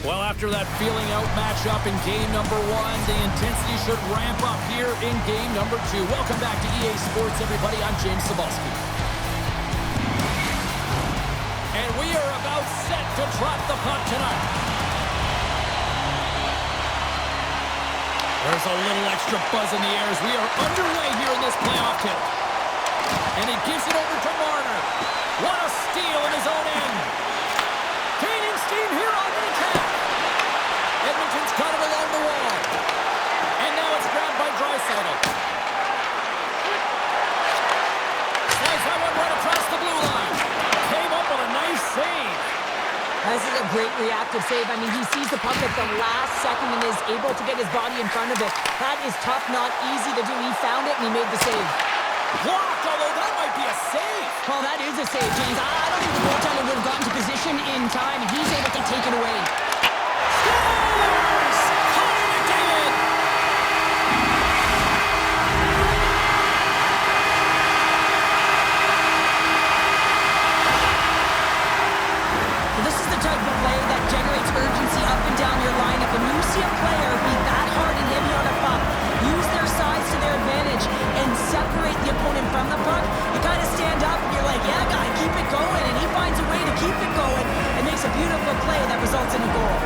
Well, after that feeling out matchup in game number 1, the intensity should ramp up here in game number 2. Welcome back to EA Sports, everybody. I'm James Cebulski. And we are about set to drop the puck tonight. There's a little extra buzz in the air as we are underway here in this playoff tilt. And he gives it over to Marner. What a steal in his own end. Gaining steam here on the attack. Edmonton's got it along the wall. And now it's grabbed by Draisaitl. Slides that one right across the blue line. Came up with a nice save. This is a great reactive save. I mean, he sees the puck at the last second and is able to get his body in front of it. That is tough, not easy to do. He found it and he made the save. Blocked, although that might be a save. Well, that is a save, James. I don't think the goaltender would have gotten to position in time, and he's able to take it away. Scores! Connor McDavid! This is the type of play that generates urgency up and down your lineup. When you see a player be that hard and heavy on a puck, use their size to their advantage, and separate the opponent from the puck, you kind of stand up and you're like, yeah, gotta keep it going, and he finds a way to keep it going and makes a beautiful play that results in a goal.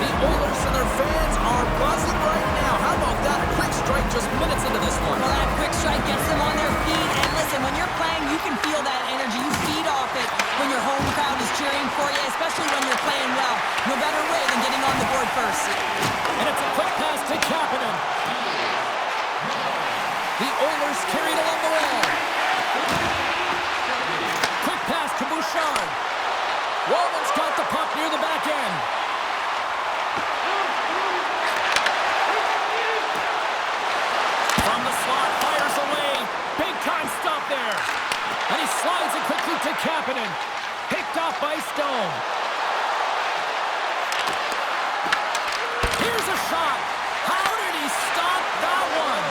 The Oilers and their fans are buzzing right now. How about that? A quick strike just minutes into this one. Well, that quick strike gets them on their feet, and listen, when you're playing, you can feel that energy. You feed off it when your home crowd is cheering for you, especially when you're playing well. No better way than getting on the board first. And it's a quick pass to Kapanen. The Oilers carried along the wall. Quick pass to Bouchard. Walman's got the puck near the back end. From the slot, fires away. Big time stop there. And he slides it quickly to Kapanen. Picked off by Stone. Here's a shot. How did he stop that one?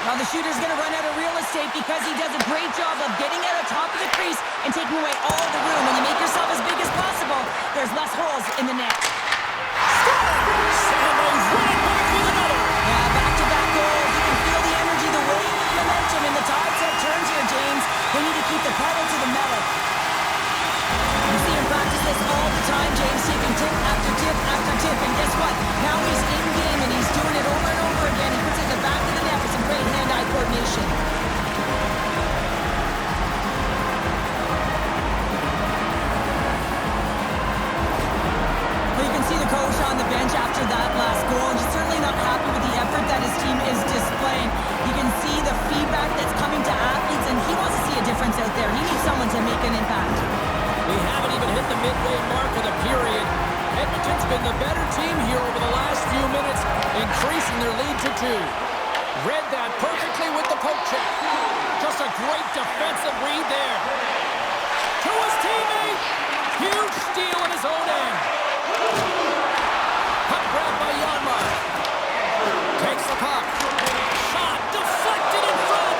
Now the shooter's going to run out of real estate because he does a great job of getting out of top of the crease and taking away all the room. When you make yourself as big as possible, there's less holes in the net. Scores! And they run it back with another. Yeah, back-to-back goals. You can feel the energy, the wave of momentum, and the tides have turned here, James. They need to keep the pedal to the metal. You see him practice this all the time, James, taking tip after tip after tip. And guess what? Now he's in game and he's doing it over and over again. He puts it in the back of the net with some great hand-eye coordination. Well, you can see the coach on the bench after that last goal, and he's certainly not happy with the effort that his team is displaying. You can see the feedback that's coming to athletes, and he wants to see a difference out there. He needs someone to make an impact. We haven't even hit the midway mark of the period. Edmonton's been the better team here over the last few minutes, increasing their lead to 2. Read that perfectly with the poke check. Just a great defensive read there. To his teammate. Huge steal in his own end. Puck grabbed by Janmark. Takes the puck. Shot deflected in front.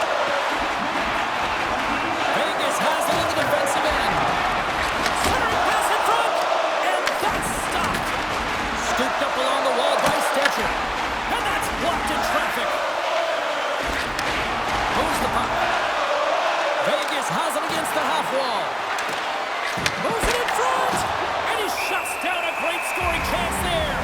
Vegas has it in the defensive end. Centering pass in front. And that's stopped. Scooped up along the wall by Stetcher. And that's blocked in traffic. Moves the puck. Vegas has it against the half wall. Moves it in front. And he shuts down a great scoring chance there.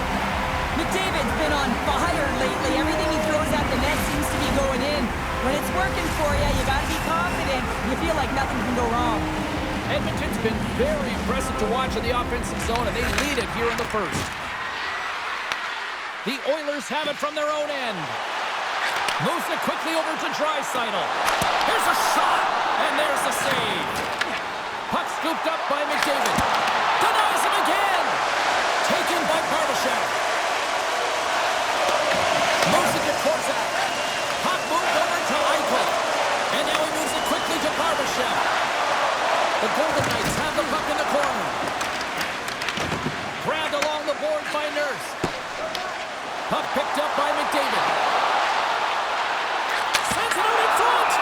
McDavid's been on fire lately. Everything he throws at the net seems to be going in. When it's working for you, you got to be confident. You feel like nothing can go wrong. Edmonton's been very impressive to watch in the offensive zone, and they lead it here in the first. The Oilers have it from their own end. Moves it quickly over to Draisaitl. Here's a shot, and there's the save. Puck scooped up by McDavid. Denies him again. Taken by Barbashev. Moves it to Korczak. Puck moved over to Eichel. And now he moves it quickly to Barbashev. The Golden Knights have the puck in the corner. Grabbed along the board by Nurse. Puck picked up by McDavid. Sends it out in front.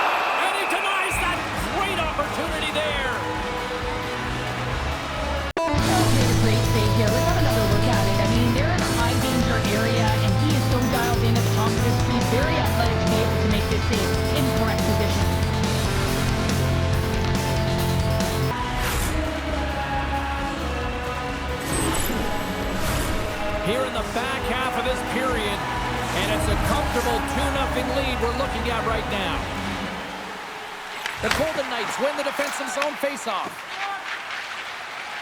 And he denies that great opportunity there. comfortable 2-0 lead we're looking at right now. The Golden Knights win the defensive zone faceoff.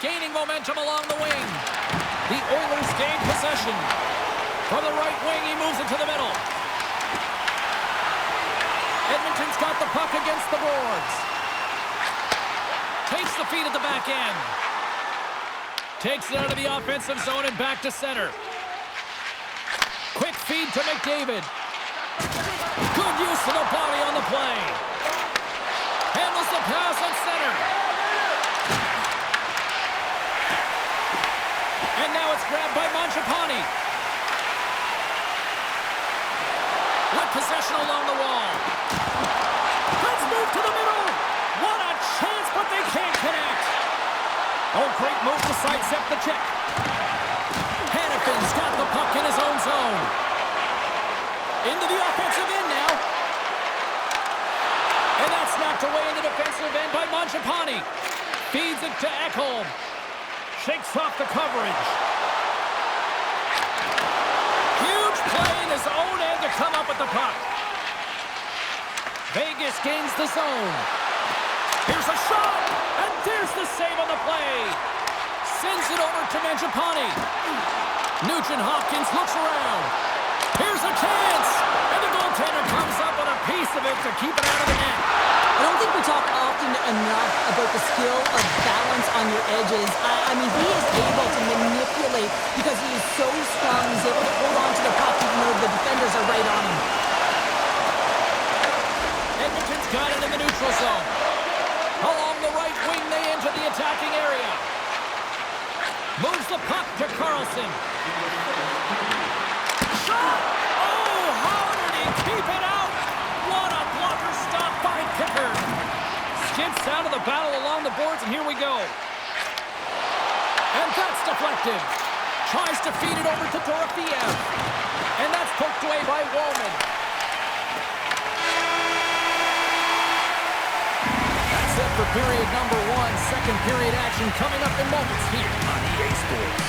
Gaining momentum along the wing. The Oilers gain possession. From the right wing, he moves it to the middle. Edmonton's got the puck against the boards. Takes the feed at the back end. Takes it out of the offensive zone and back to center. Quick feed to McDavid. Good use of the body on the play. Handles the pass at center. And now it's grabbed by Mangiapane. With possession along the wall. Let's move to the middle. What a chance, but they can't connect. Oh, great move to sidestep the check. Hannafin's got the puck in his own zone. Into the offensive end now. And that's knocked away in the defensive end by Mangiapane. Feeds it to Ekholm. Shakes off the coverage. Huge play in his own end to come up with the puck. Vegas gains the zone. Here's a shot, and there's the save on the play. Sends it over to Mangiapane. Nugent-Hopkins looks around. Here's a chance, and the goaltender comes up with a piece of it to keep it out of the net. I don't think we talk often enough about the skill of balance on your edges. I mean, he is able to manipulate because he is so strong. He's able to hold on to the puck even though the defenders are right on him. Edmonton's got it in the neutral zone. Along the right wing, they enter the attacking area. Moves the puck to Carlson. Shot! Oh, how did he keep it out? What a blocker stop by Pickard. Skips out of the battle along the boards, and here we go. And that's deflected. Tries to feed it over to Dorofeev. And that's poked away by Wallman. That's it for period number one. Second period action coming up in moments here on EA Sports.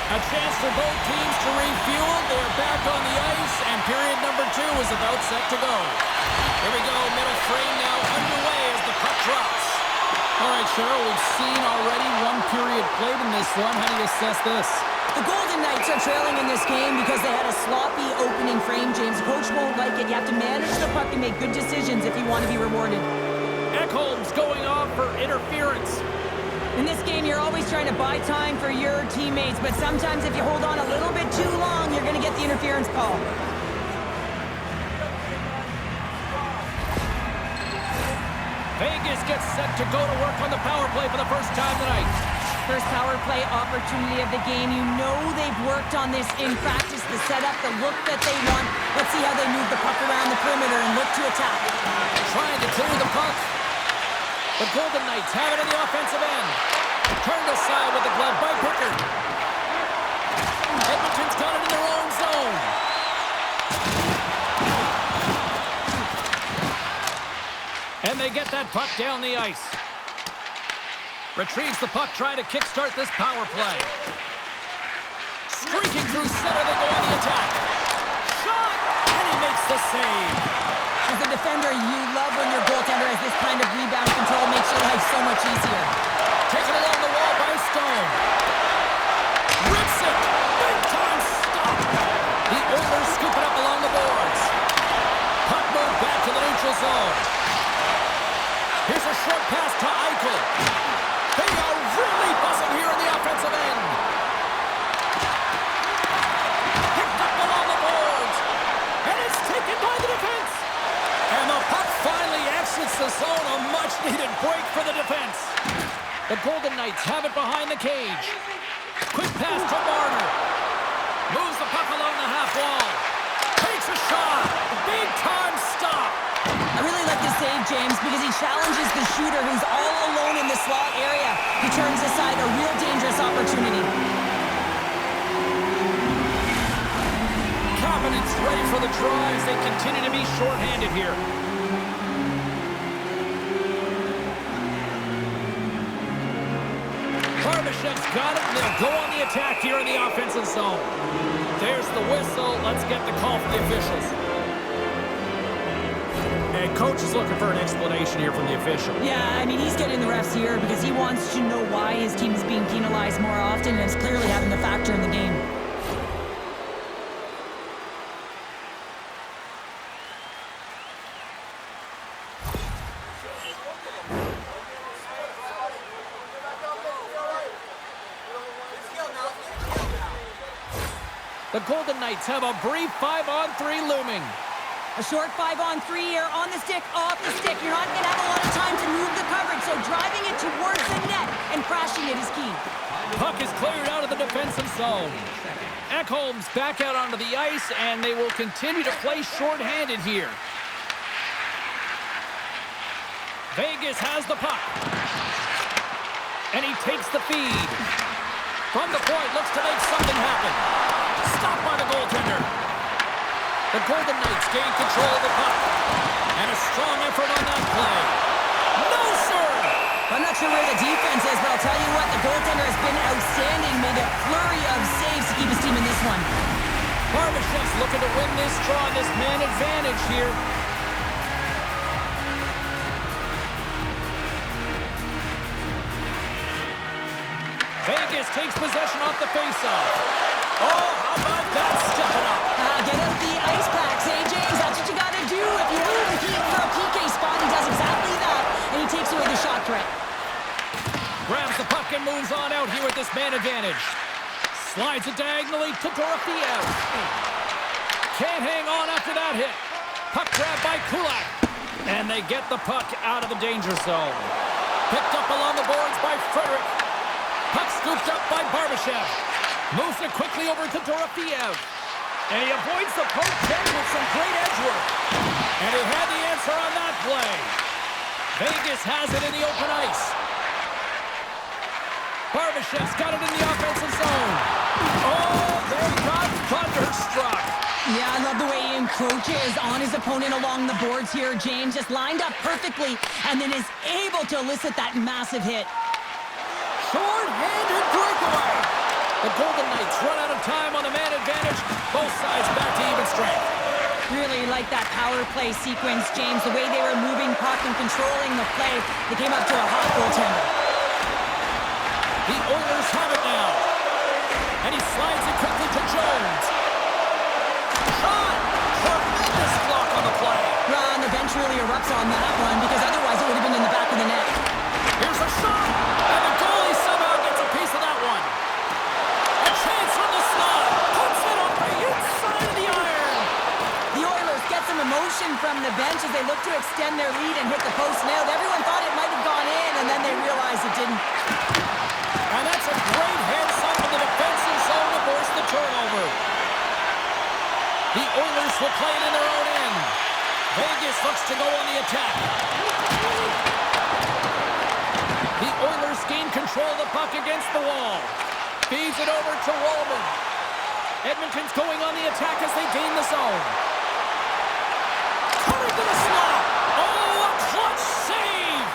A chance for both teams to refuel. They're back on the ice, and period number two is about set to go. Here we go, middle frame now underway as the puck drops. All right, Cheryl, we've seen already one period played in this one. How do you assess this? The Golden Knights are trailing in this game because they had a sloppy opening frame, James. The coach won't like it. You have to manage the puck and make good decisions if you want to be rewarded. Ekholm's going off for interference. In this game, you're always trying to buy time for your teammates, but sometimes if you hold on a little bit too long, you're going to get the interference call. Vegas gets set to go to work on the power play for the first time tonight. First power play opportunity of the game. You know they've worked on this in practice, the setup, the look that they want. Let's see how they move the puck around the perimeter and look to attack. Trying to clear the puck. The Golden Knights have it in the offensive end. Turned aside with the glove by Pickard. Edmonton's got it in their own zone. And they get that puck down the ice. Retrieves the puck, trying to kickstart this power play. Streaking through center, they go on the attack. Shot! And he makes the save. As a defender, you love when your goaltender has this kind of rebound control. Makes your life so much easier. Taken along the wall by Stone. Rips it! Big time stop! The Oilers scoop it up along the boards. Puck moved back to the neutral zone. Here's a short pass to Eichel. They are really buzzing here in the offensive end. Picked up along the boards. And it's taken by the defense. And the puck finally exits the zone. A much-needed break for the defense. The Golden Knights have it behind the cage. Quick pass to Marner. Moves the puck along the half wall. Takes a shot. Big-time stop. I really like this save, James, because he challenges the shooter who's all alone in the slot area. He turns aside a real dangerous opportunity. Confidence ready for the draw as they continue to be shorthanded here. Barbashev's got it, and they'll go on the attack here in the offensive zone. There's the whistle. Let's get the call from the officials. And coach is looking for an explanation here from the official. Yeah, I mean, he's getting the refs here because he wants to know why his team is being penalized more often, and it's clearly having a factor in the game. The Golden Knights have a brief 5-on-3 looming. A short 5-on-3 here, on the stick, off the stick. You're not going to have a lot of time to move the coverage, so driving it towards the net and crashing it is key. Puck is cleared out of the defensive zone. Ekholm's back out onto the ice, and they will continue to play shorthanded here. Vegas has the puck. And he takes the feed. From the point, looks to make something happen. Stopped by the goaltender. The Golden Knights gain control of the puck. And a strong effort on that play. No, sir! I'm not sure where the defense is, but I'll tell you what, the goaltender has been outstanding. Made a flurry of saves to keep his team in this one. Barbashev's looking to win this draw, this man advantage here. Vegas takes possession off the faceoff. Oh, how about that? Stepping up. Get out the ice packs, hey, James. That's what you got to do. If you want to keep for a PK spot, he does exactly that, and he takes away the shot threat. Grabs the puck and moves on out here with this man advantage. Slides it diagonally to Dorofeev. Can't hang on after that hit. Puck grabbed by Kulak. And they get the puck out of the danger zone. Picked up along the boards by Frederick. Puck scooped up by Barbashev. Moves it quickly over to Dorofeev. And he avoids the poke check with some great edge work. And he had the answer on that play. Vegas has it in the open ice. Barbashev's got it in the offensive zone. Oh, they got thunderstruck. Yeah, I love the way he encroaches on his opponent along the boards here, James. Just lined up perfectly and then is able to elicit that massive hit. Short-handed breakaway. The Golden Knights run out of time on the man advantage. Both sides back to even strength. Really like that power play sequence, James. The way they were moving puck and controlling the play. They came up to a hot goaltender. The Oilers have it now. And he slides it quickly to Jones. Shot! Tremendous block on the play. Ron, the bench really erupts on that one because otherwise it would have been in the back of the net. Here's a shot! And the goalie somehow gets a piece of that one. A chance from the slot. Puts it on the inside of the iron. The Oilers get some emotion from the bench as they look to extend their lead and hit the post nailed. Everyone thought it might have gone in, and then they realized it didn't. And that's a great heads-up in the defensive zone to force the turnover. The Oilers will play it in their own end. Vegas looks to go on the attack. The Oilers gain control of the puck against the wall. Feeds it over to Wallman. Edmonton's going on the attack as they gain the zone. Coming to the slot. Oh, a clutch save!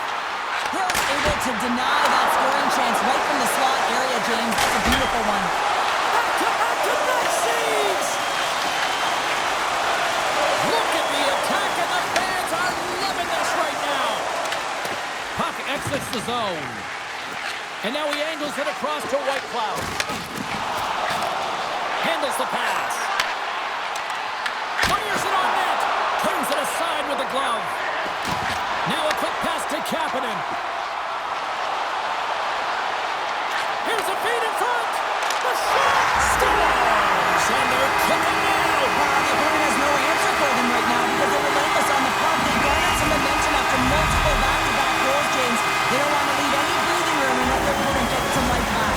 Hill's able to deny that scoring chance right from the slot area, James. That's a beautiful one. Back-to-back saves! Look at the attack, and the fans are loving this right now. Puck exits the zone. And now he angles it across to White Cloud. Handles the pass. Fires it on net. Turns it aside with the glove. Now a quick pass to Kapanen. Here's a feed in front. The shot scores. And they're cooking now. The opponent has no answer for them right now because they're relentless on the puck. They garnered some momentum after multiple back-to-back goals, James. They don't want to leave any breathing room and let their opponent get some life back.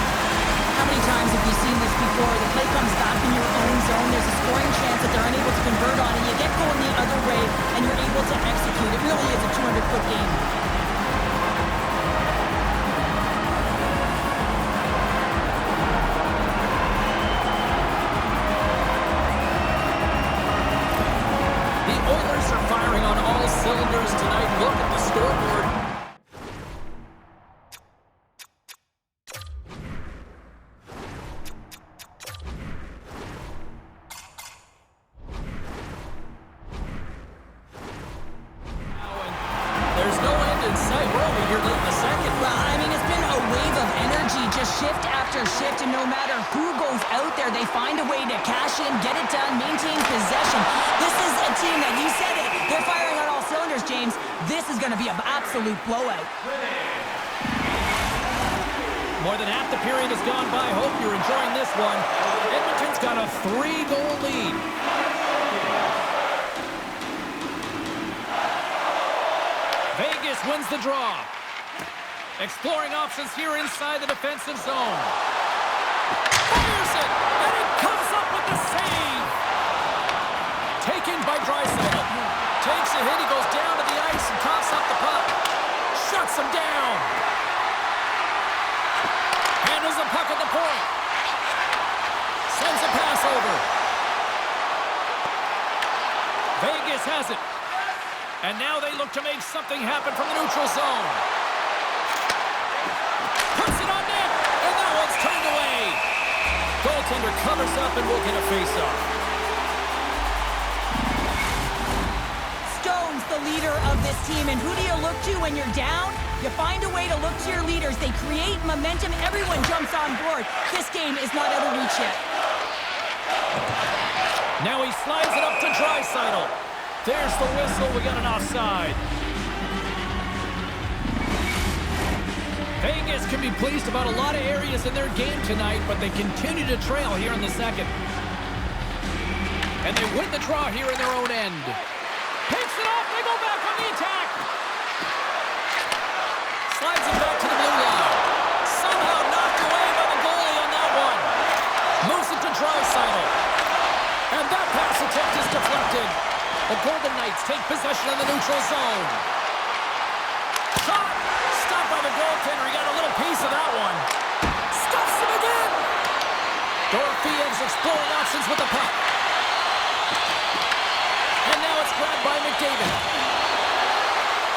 How many times have you seen this before? The play comes back in your own zone. There's a scoring chance that they're unable to convert on, and you get going the other way, and you're able to execute. It really is a 200-foot game. firing on all cylinders tonight. Look at the scoreboard. There's no end in sight. We're over here late in the second. Well, I mean, it's been a wave of energy, just shift after shift, and no matter who goes out there, they find a way to cash in, get it done, maintain possession. This is a team that, you said it, they're firing on all cylinders, James. This is going to be an absolute blowout. More than half the period has gone by. Hope you're enjoying this one. Edmonton's got a 3-goal lead. Vegas wins the draw. Exploring options here inside the defensive zone. Fires it, and it comes up with the save. Taken by Draisaitl. Takes a hit, he goes down to the ice and coughs up the puck. Shuts him down. Handles the puck at the point. Sends a pass over. Vegas has it. And now they look to make something happen from the neutral zone. Puts it on net, and that one's turned away. Goaltender covers up and will get a face-off. Stone's the leader of this team, and who do you look to when you're down? You find a way to look to your leaders. They create momentum. Everyone jumps on board. This game is not out of reach yet. Now he slides it up to Draisaitl. There's the whistle. We got an offside. Vegas can be pleased about a lot of areas in their game tonight, but they continue to trail here in the second. And they win the draw here in their own end. Picks it off. They go back on the attack. Slides it back to the blue line. Somehow knocked away by the goalie on that one. Moves it to Draisaitl. And that pass attempt is deflected. The Golden Knights take possession of the neutral zone. Shot! Stopped by the goaltender. He got a little piece of that one. Stuffs him again! Dorofeyev's exploring options with the puck. And now it's grabbed by McDavid.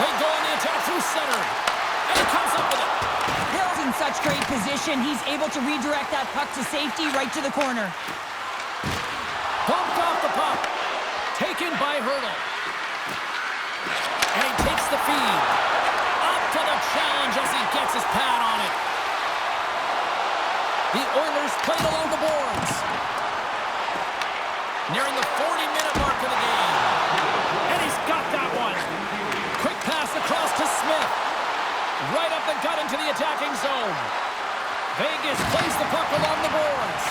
They go on the attack through center. And he comes up with it. Hill's in such great position. He's able to redirect that puck to safety right to the corner. Bumped off the puck. Taken by Hurdle. And he takes the feed. Up to the challenge as he gets his pad on it. The Oilers played along the boards. Nearing the 40-minute mark of the game. And he's got that one. Quick pass across to Smith. Right up the gut into the attacking zone. Vegas plays the puck along the boards.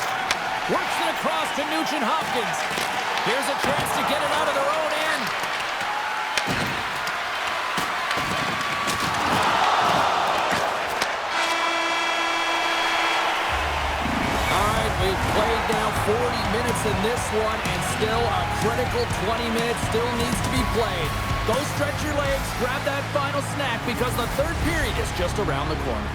Works it across to Nugent-Hopkins. Here's a chance to get it out of their own end. All right, we've played now 40 minutes in this one, and still a critical 20 minutes still needs to be played. Go stretch your legs, grab that final snack, because the third period is just around the corner.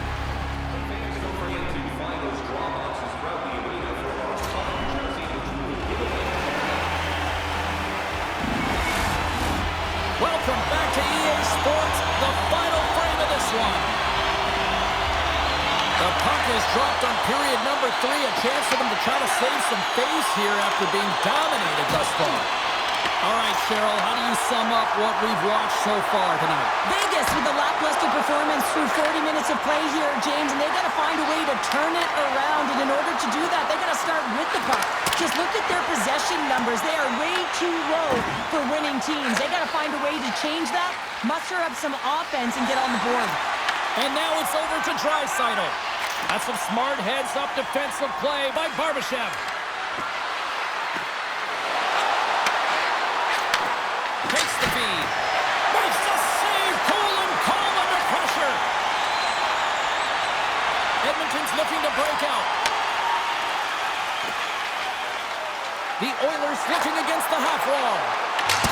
Welcome back to EA Sports, the final frame of this one. The puck is dropped on period number 3, a chance for them to try to save some face here after being dominated thus far. All right, Cheryl, how do you sum up what we've watched so far tonight? Vegas with a lackluster performance through 40 minutes of play here, James, and they got to find a way to turn it around, and in order to do that, they got to start with the puck. Just look at their possession numbers. They are way too low for winning teams. They got to find a way to change that, muster up some offense, and get on the board. And now it's over to Draisaitl. That's some smart heads-up defensive play by Barbashev. Takes the feed. Makes the save. Cool and calm under pressure. Edmonton's looking to break out. The Oilers looking against the half wall.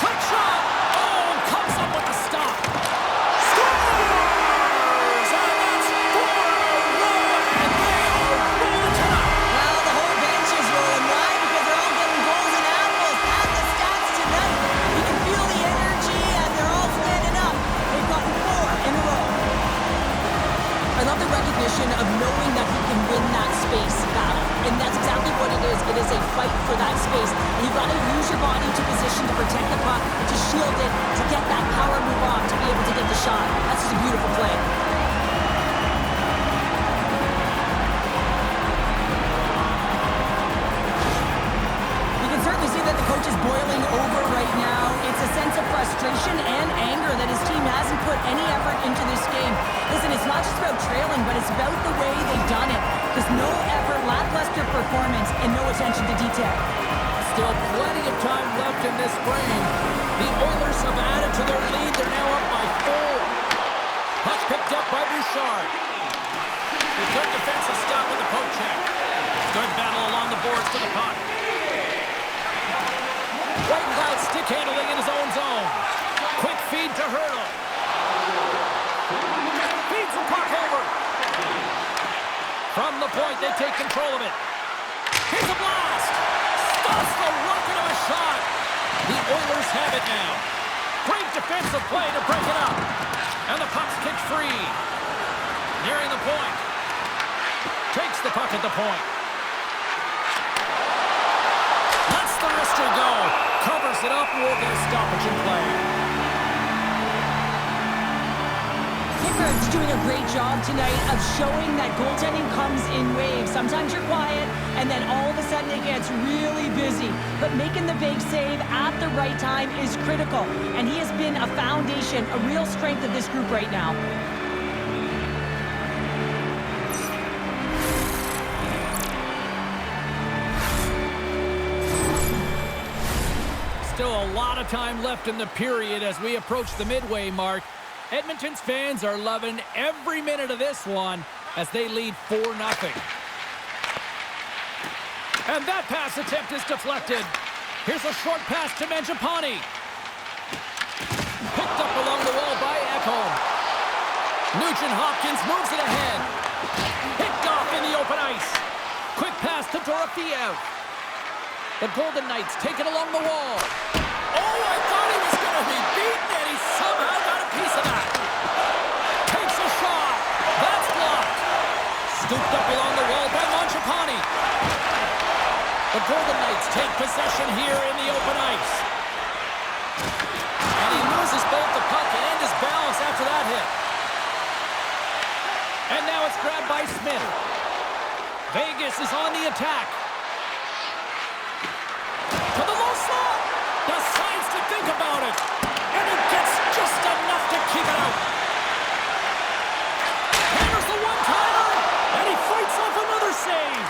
Quick shot. Oh, comes up with the stop. Scores! And that's 4-1. And they are rolling tonight. Well, the whole bench is rolling. Why? Because they're all getting goals and apples. Add the stats tonight. You can feel the energy body to position to protect the puck, to shield it, to get that power move off, to be able to get the shot. That's just a beautiful play. You can certainly see that the coach is boiling over right now. It's a sense of frustration and anger that his team hasn't put any effort into this game. Listen, it's not just about trailing, but it's about the way they've done it. There's no effort, lackluster performance, and no attention to detail. Still plenty of time left in this frame. The Oilers have added to their lead. They're now up by 4. Puck picked up by Bouchard. A good defensive stop with the poke check. Good battle along the boards for the puck. Whitencloud stick handling in his own zone. Quick feed to Hurdle. Feeds the puck over. From the point, they take control of it. Here's a blast. Stops the rocket of a shot. The Oilers have it now. Great defensive play to break it up. And the puck's kicked free. Nearing the point. Takes the puck at the point. Lets the wrister go. Covers it up. We'll get a stoppage in play. Pickard's doing a great job tonight of showing that goaltending comes in waves. Sometimes you're quiet, and then all of a sudden it gets really busy. But making the big save at the right time is critical, and he has been a foundation, a real strength of this group right now. Still a lot of time left in the period as we approach the midway mark. Edmonton's fans are loving every minute of this one as they lead 4-0. And that pass attempt is deflected. Here's a short pass to Mangiapane. Picked up along the wall by Ekholm. Nugent-Hopkins moves it ahead. Picked off in the open ice. Quick pass to Dorofeev. The Golden Knights take it along the wall. Oh, I thought he was going to be beaten, and he somehow got a piece of that. Takes a shot. That's blocked. Scooped up along the wall by Mangiapane. The Golden Knights take possession here in the open ice. And he loses both the puck and his balance after that hit. And now it's grabbed by Smith. Vegas is on the attack. To the low slot. Decides to think about it. And he gets just enough to keep it out. Hammers the one-timer. And he fights off another save.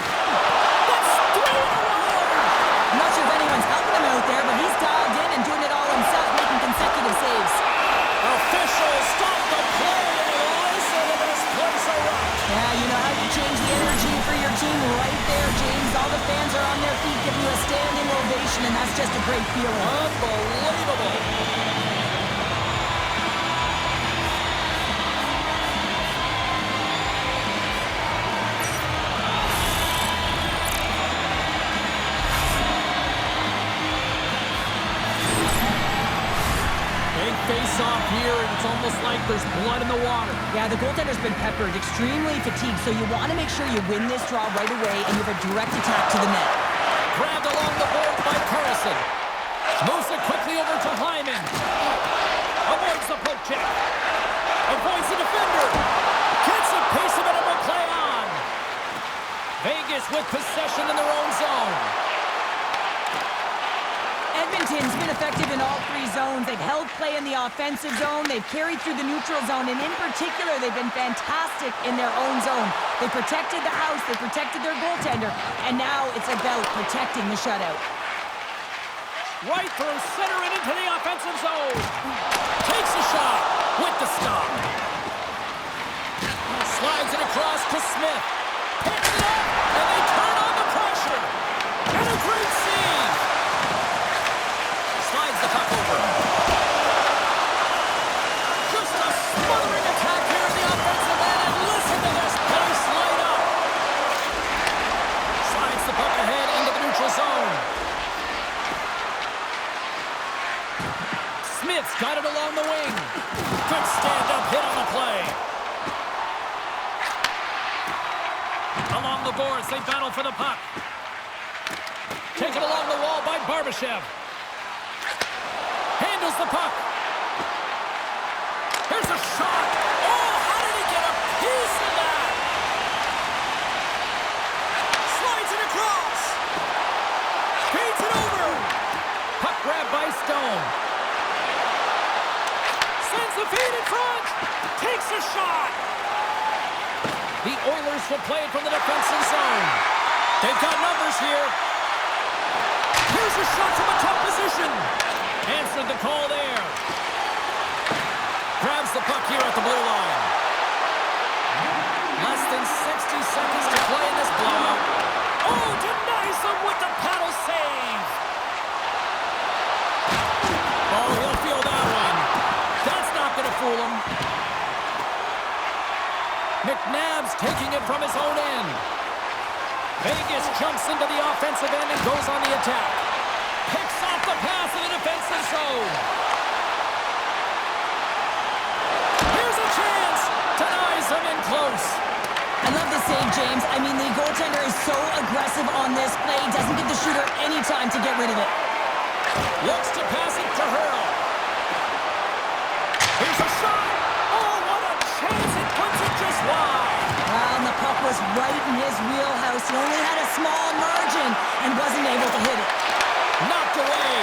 That's 3 in a row. I'm not sure if anyone's helping him out there, but he's dialed in and doing it all himself, making consecutive saves. Officials stop the play and listen to this place erupt. Yeah, you know how you change the energy for your team right there, James. All the fans are on their feet giving you a standing ovation, and that's just a great feeling. Unbelievable. Big face-off here, and it's almost like there's blood in the water. Yeah, the goaltender's been peppered, extremely fatigued, so you want to make sure you win this draw right away, and you have a direct attack to the net. Grabbed along the board by Carlson. Moves it quickly over to Hyman. Avoids the poke check. Avoids the defender. Gets a piece of it and will play on. Vegas with possession in their own zone. Edmonton's been effective in all 3 zones. They've held play in the offensive zone. They've carried through the neutral zone. And in particular, they've been fantastic in their own zone. They protected the house. They protected their goaltender. And now it's about protecting the shutout. Right through center and into the offensive zone. Takes a shot with the stop. Slides it across to Smith. Picks it up, and they turn on the pressure. And a great save. Slides the puck over. Just a smothering attack here in the offensive end, and listen to this place light up. Slides the puck ahead into the neutral zone. Smith's got it along the wing. Good stand-up hit on the play. Along the boards, they battle for the puck. Taken along the wall by Barbashev. Steals the puck. Here's a shot. Oh, how did he get a piece of that? Slides it across. Feeds it over. Puck grab by Stone. Sends the feed in front. Takes a shot. The Oilers will play it from the defensive zone. They've got numbers here. Here's a shot from a tough position. Answered the call there. Grabs the puck here at the blue line. Less than 60 seconds to play in this blowout. Oh, denies them with the paddle save. Oh, he'll feel that one. That's not going to fool him. McNabb's taking it from his own end. Vegas jumps into the offensive end and goes on the attack. Picks off the pass in the defensive zone. Here's a chance. Denies him in close. I love the save, James. I mean, the goaltender is so aggressive on this play. Doesn't give the shooter any time to get rid of it. Looks to pass it to Hurl. Here's a shot. Oh, what a chance. It puts it just wide. Well, and the puck was right in his wheelhouse. He only had a small margin and wasn't able to hit it. Knocked away.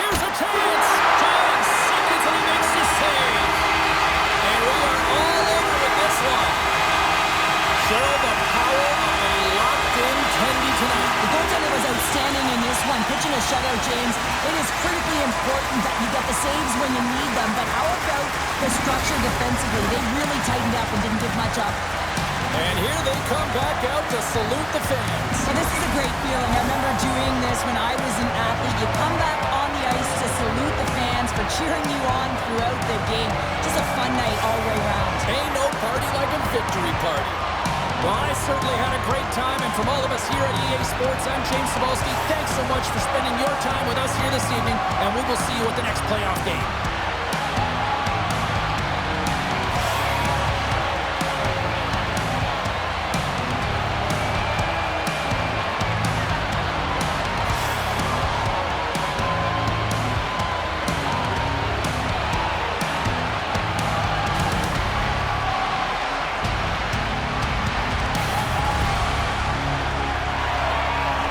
Here's a chance. 5 seconds and he makes the save. And we are all over with this one. Show the power of a locked-in Tendy tonight. The goaltender was outstanding in this one, pitching a shutout, James. It is critically important that you get the saves when you need them, but how about the structure defensively? They really tightened up and didn't give much up. And here they come back out to salute the fans. Well, this is a great feeling. I remember doing this when I was an athlete. You come back on the ice to salute the fans for cheering you on throughout the game. Just a fun night all the way around. Ain't no party like a victory party. Well, I certainly had a great time, and from all of us here at EA Sports, I'm James Cebulski. Thanks so much for spending your time with us here this evening, and we will see you at the next playoff game.